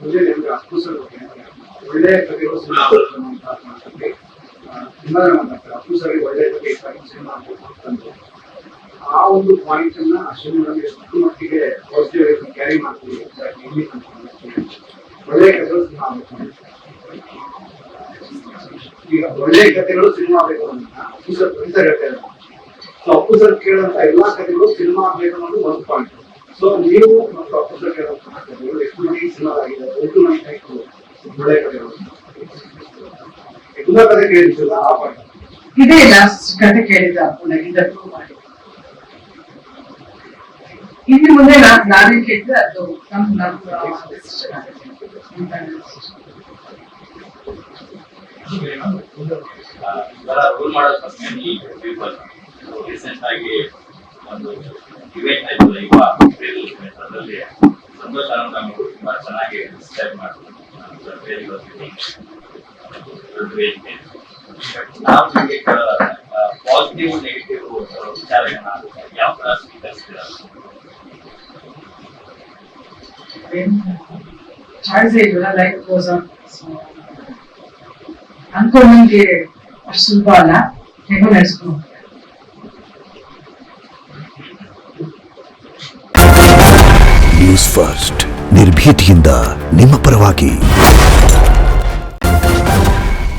मुझे ನಿಮ್ಗೆ ಅಪ್ಪುಸರ್ ಒಳ್ಳೆಯ ಕಥೆಗಳು ಸಿನಿಮಾ ಅಂತ ಮಾಡ್ತೀವಿ. ತುಂಬಾ ಜನ ಮಾತಾಡ್ತಾರೆ ಅಪ್ಪುಸರ್ಗೆ ಒಳ್ಳೆಯ ಕಥೆ ಸಿನಿಮಾ ಅಂತಂದ್ರೆ ಆ ಒಂದು ಪಾಯಿಂಟ್ ಅನ್ನ ಆ ಸಿನಿಮಾದಲ್ಲಿ ಎಷ್ಟು ಮಟ್ಟಿಗೆ ಪಾಸಿಟಿವ್ ಕ್ಯಾರಿ ಮಾಡ್ತೀವಿ. ಒಳ್ಳೆಯ ಕಥೆಗಳು ಸಿನಿಮಾ ಆಗಬೇಕು. ಈಗ ಒಳ್ಳೆಯ ಕಥೆಗಳು ಸಿನಿಮಾ ಆಗಬೇಕು ಅಂತ ಅಪ್ಪುಸರ್ ಹೇಳ್ತಾರೆ. ಸೊ ಅಪ್ಪುಸರ್ ಕೇಳುವಂತ ಎಲ್ಲಾ ಕಥೆಗಳು ಸಿನಿಮಾ ಆಗಬೇಕು ಅನ್ನೋದು ಒಂದು ಪಾಯಿಂಟ್. ಸೊ ನೀವು ಮತ್ತು ಅಪ್ಪುಸರ್ ಕೇಳುವಂತಹ ಕಥೆಗಳು ಎಷ್ಟು ಮಟ್ಟಿಗೆ ಸಿನಿಮಾ ಆಗಿದೆ ಎಷ್ಟು ಮಟ್ಟಿಗೆ ಒಳ್ಳೆಯ ಕಥೆಗಳು ಎಲ್ಲ ಕಥೆ ಕೇಳಿದ್ದಿಲ್ಲ ಆ ಪಾಯಿಂಟ್ ಇದೇ ಲಾಸ್ಟ್ ಕಥೆ ಕೇಳಿದ ನನಗಿಂತ ಪ್ರೂವ್ ಮಾಡಿ ಇನ್ನು ಮುಂದೆ ನಾನೇ ಕೇಳಿದ್ರೆ ಅದು ಡಿಸಿಷನ್ ಆಗುತ್ತೆ. ರೂಲ್ ಮಾಡೋ ಸಮಯ ರೀಸೆಂಟ್ ಆಗಿ ಒಂದು ಇವೆಂಟ್ ಆಯ್ತು ಈಗ ಅದರಲ್ಲಿ ಸಂತೋಷ್ ನಮಗೆ ತುಂಬಾ ಚೆನ್ನಾಗಿ ಡಿಸ್ಕ್ರೈಬ್ ಮಾಡಿದ್ರು. ನಾವು ನಿಮಗೆ ಪಾಸಿಟಿವ್ ನೆಗೆಟಿವ್ ವಿಚಾರಗಳನ್ನ ಯಾವ ತರ ಸ್ವೀಕರಿಸ್ತೀರ? ಚಾಯ್ಸ್ ಇಲ್ಲ, ಲೈಫ್ ಗೋಸ್ ಆನ್. ಅನ್ಕೊಂಡಂಗೆ ಅಷ್ಟು ಸುಲಭ ಅಲ್ಲ, ಹೇಗೋ ನಡೆಸ್ಕೊಂಡು ಹೋಗ್ತಾರೆ. ನ್ಯೂಸ್ ಫಸ್ಟ್, ನಿರ್ಭೀತಿಯಿಂದ ನಿಮ್ಮ ಪರವಾಗಿ.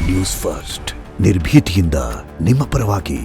ನ್ಯೂಸ್ ಫಸ್ಟ್, ನಿರ್ಭೀತಿಯಿಂದ ನಿಮ್ಮ ಪರವಾಗಿ.